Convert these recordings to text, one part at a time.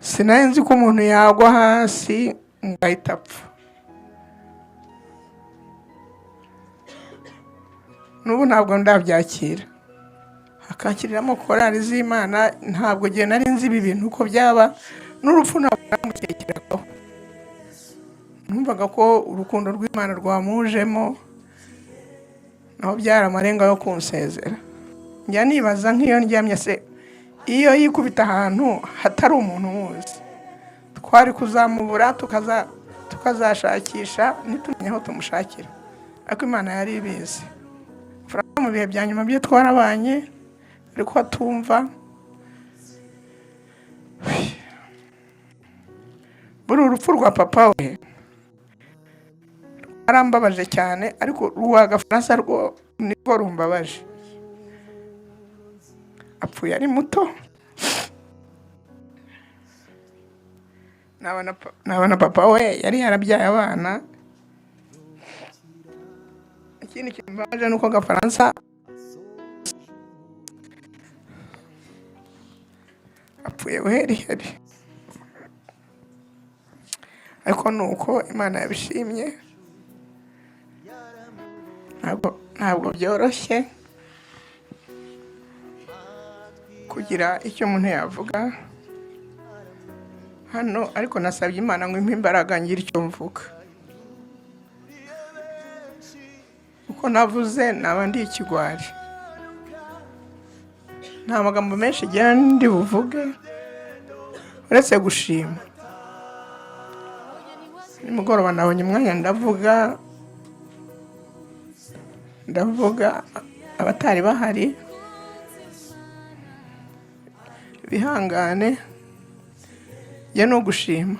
sinari nzi ko umuntu yagwa hasi ngahita apfa. N'ubu ntabwo ndabyakira. Akakiriramo korali z'Imana, ntabwo gihe nari nzi ibi bintu uko byaba, n'urupfu ntabwo namutekeragaho. Numvaga ko urukundo rw'Imana rwamujemo, naho byari amarenga yo kunsezera. Njya nibaza nk'iyo ndyamye se, iyo yikubita ahantu hatari umuntu muzi, twari kuzamubura tukazashakisha ntitumenye aho tumushakira. Ariko Imana yari ibizi. Mu bihe bya nyuma byo twarabanye, ariko atumva. Buri urupfu rwa papa we arambabaje cyane, ariko rwa Gafaransa rwo niko rumbabaje. Apfuye ari muto. Nabana papa we yari yarabyaye abana. Ikindi kimbabaje nuko Gafaransa apfuye buheriheri. Ariko nuko Imana yabishimye. Ntabwo byoroshye kugira icyo umuntu yavuga hano, ariko nasabye Imana ngo impe imbaraga ngire icyo mvuga. Uko navuze naba ndi ikigwari, nta magambo menshi igihe ndi buvuge uretse gushima. Nimugoroba nabonye umwanya ndavuga abatari bahari bihangane, ya no gushima.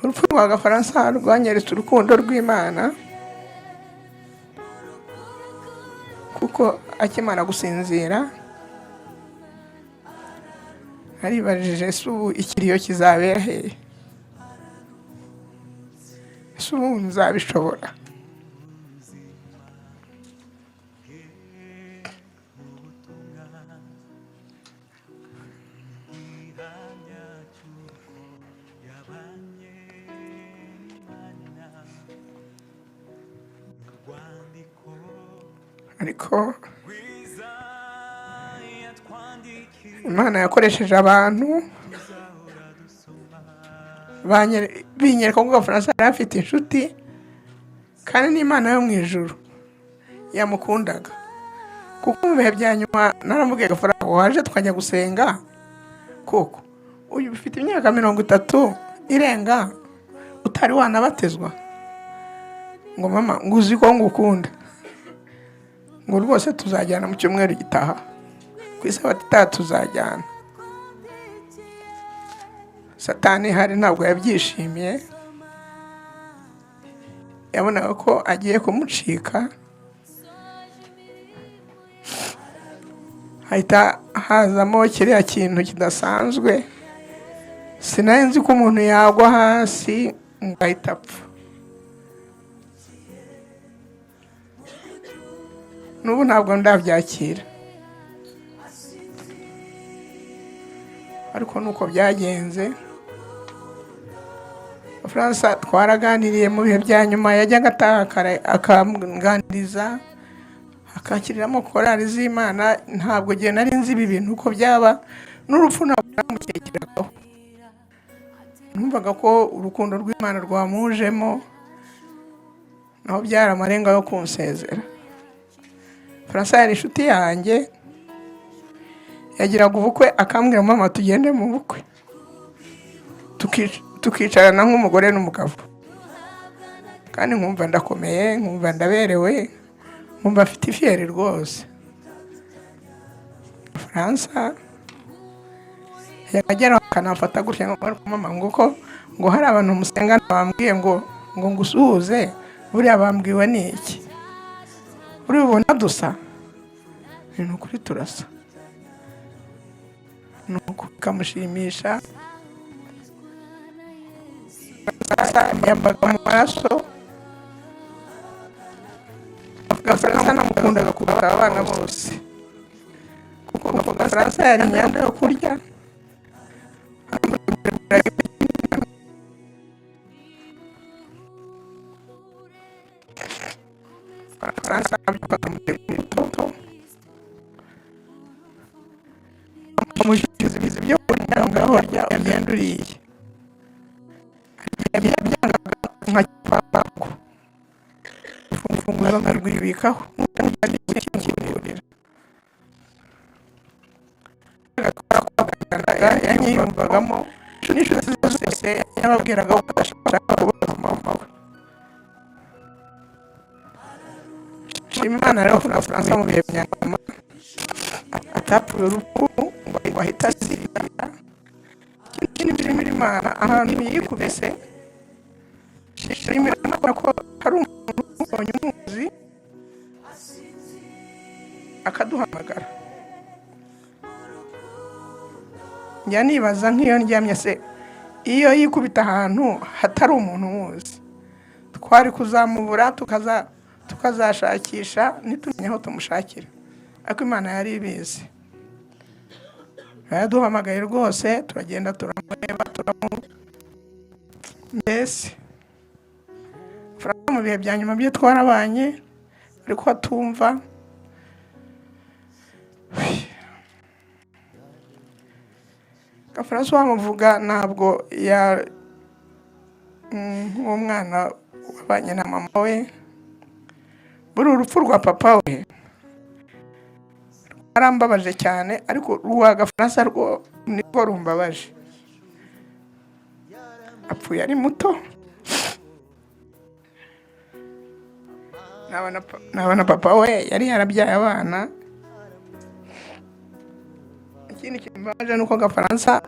Urupfu rwa Gafaransa rwanyeretse urukundo rw'Imana, kuko akimara gusinzira aribajije ese ubu ikiriyo kizabera hehe, ese ubu nzabishobora. Ariko Imana yakoresheje abantu binyereka ko Gafaransa yari afite inshuti, kandi n'Imana yo mu ijuru yamukundaga. Kuko mu bihe bya nyuma naramubwiye Gafaransa, waje twajya gusenga, kuko uyu ufite imyaka 30 irenga utari wanabatizwa. Ngo mama, nguzi ko ngukunda, ngo rwose tuzajyana mu cyumweru gitaha, ku isabato itaha tuzajyana. Satani hari ntabwo yabyishimiye, yabonaga ko agiye kumucika. Hahita hazamo kiriya kintu kidasanzwe, sinari nzi ko umuntu yagwa hasi ngahita apfa. N'ubu ntabwo ndabyakira, ariko nuko byagenze. Gafaransa twaraganiriye mu bihe bya nyuma, yajyaga ataha akamganiriza, akakiriramo korali z'Imana. Ntabwo gihe nari nzi ibi bintu uko byaba, n'urupfu ntabwo namutekeragaho. Numvaga ko urukundo rw'Imana rwamujemo, naho byari amarenga yo kunsezera. Gafaransa yari inshuti yanjye, yagiraga ubukwe akambwira mama tugende mu bukwe, tukicarana nk'umugore n'umugabo, kandi nkumva ndakomeye, nkumva ndaberewe, nkumva afite ifiyeri rwose. Gafaransa yagera akanafata gutya ngo mama, ngo hari abantu musengana bambwiye ngo ngusuhuze, buriya bambwiwe ni iki, uri ubona dusa? Ni ukuri turasa. Nuko bikamushimisha. Yambaga mu maraso. Gafaransa namukundaga kuruta abana bose, kuko Gafaransa Gafaransa yari imyanda yo kurya Gafaransa abyuka mutegura itoto amushyikiriza ibizi byo kurya ngaho rya ugenda uriye byangaga nka kipapako ifunguro nkarwibikaho nk'utari kukiburira yanyiyumvagamo n'inshuti zose yababwiraga ko ashaka kubaza mama we. Shima Imana rero Francois mu bihe bya nyuma atapfuye urupfu ngo ahita asirira ikindi kirimo Imana ahantu yikubise. Shima Imana ko hari umuntu ubonye umuzi akaduhamagara. Njya nibaza nk'iyo ndyamye se iyo yikubita ahantu hatari umuntu umuzi twari kuzamubura tukazashakisha ntitumenye aho tumushakira, ariko Imana yari ibizi. Yaduhamagaye rwose turagenda turamureba mbese mu bihe bya nyuma byo twarabanye ariko atumva. Gafaransa wamuvuga ntabwo nk'umwana wabanye na mama we. Buri urupfu rwa papa we rwarambabaje cyane, ariko rwa Gafaransa rwo nibwo rumbabaje. Apfuye ari muto, nabona papa we yari yarabyaye abana. Ikindi kimbabaje nuko Gafaransa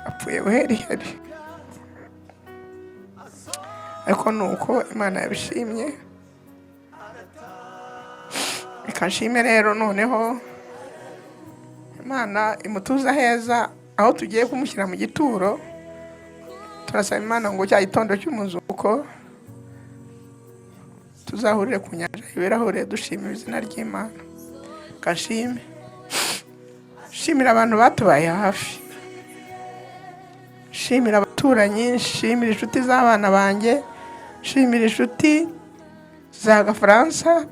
apfuye buheriheri, ariko nuko Imana yabishimye. Ikanshime rero noneho Imana imutuza heza aho tugiye kumushyira mu gituro. Turasaba Imana ngo cya gitondo cy'umuzuko tuzahurire ku nyanja y'ibirahure dushima izina ry'Imana. Kashime shimira abantu batubaye hafi, shimira abaturanyi, shimira inshuti z'abana banjye, shimira inshuti za Gafaransa.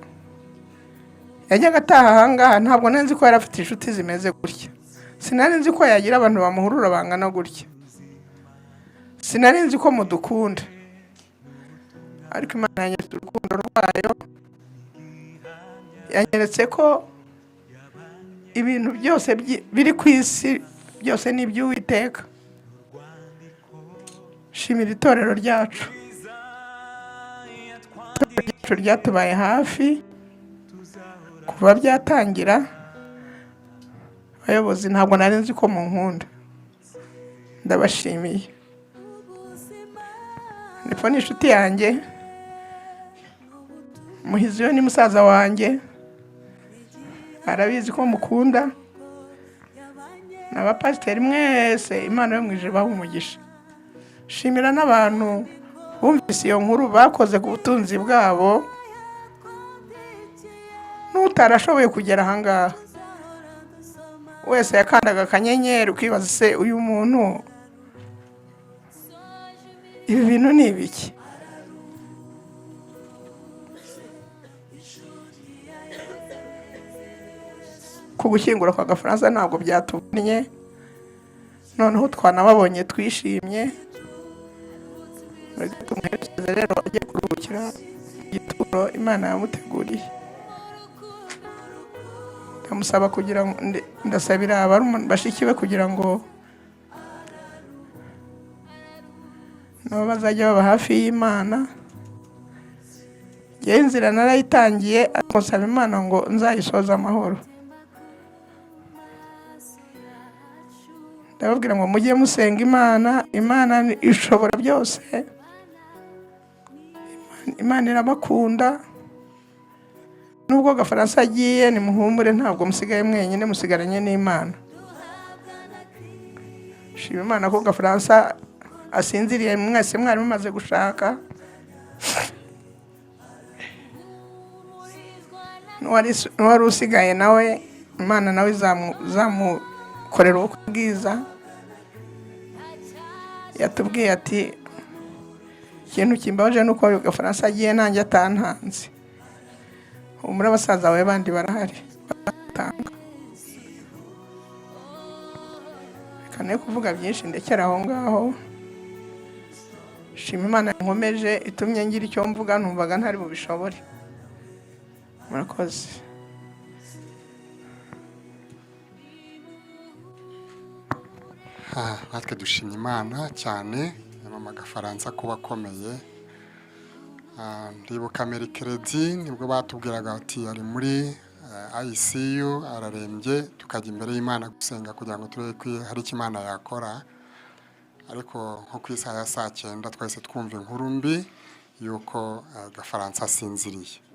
Yajyaga ataha ahangaha ntabwo nzi ko yari afite inshuti zimeze gutya. Sinari nzi ko yagira abantu bamuhurura bangana gutya. Sinari nzi ko mudukunda, ariko Imana yanyeretse urukundo rwayo. Yanyeretse ko ibintu byose biri ku isi byose ni iby'Uwiteka. Shimira itorero ryacu ryatubaye hafi kuva byatangira. Abayobozi ntabwo nari nzi ko munkunda, ndabashimiye. Nipo ni inshuti yanjye, Muhiziyo ni musaza wanjye, arabizi ko mukunda. N'abapasiteri mwese Imana yo mu ijuru ibahe umugisha. Shimira n'abantu bumvise iyo nkuru bakoze ku butunzi bwabo, n'utarashoboye kugera ahangaha wese yakandaga akanyenyeri ukibaza se uyu muntu ibi bintu ni ibiki. Ku gushyingura kwa Gafaransa ntabwo byatubonye, noneho twanababonye twishimye. Tumuherekeze rero ajye kuruhukira igituro Imana yamuteguriye. Ndamusaba kugira ngo ndasabira bashiki be kugira ngo nabo bazajya baba hafi y'Imana. Njyewe inzira narayitangiye, ariko nsaba Imana ngo nzayisoza amahoro. Ndababwira ngo mujye musenga Imana. Imana ishobora byose, Imana irabakunda. Nubwo Gafaransa agiye nimuhumure, ntabwo musigaye mwenyine, musigaranye n'Imana. Shima Imana ko Gafaransa asinziriye, mwese mwari mumaze gushaka. n'uwari usigaye nawe Imana nawe izamukorera ubukwe bwiza. Yatubwiye ati ikintu kimbabaje nuko Gafaransa agiye nanjye atantanze, muri abasaza bawe bandi barahari batanga. Reka ne kuvuga byinshi ndekera aho ngaho. Shima Imana nkomeje itumye ngira icyo mvuga, numvaga ntari bubishobore. Murakoze. Natwe dushimye Imana cyane, mama Gafaransa kuba akomeye. Ndibuka Mercredi nibwo batubwiraga ati ari muri ICU ararembye, tukajya imbere y'Imana gusenga kugira ngo turebe ko hari icyo Imana yakora. Ariko nko ku isaha ya 9 twahise twumva inkuru mbi yuko Gafaransa asinziriye.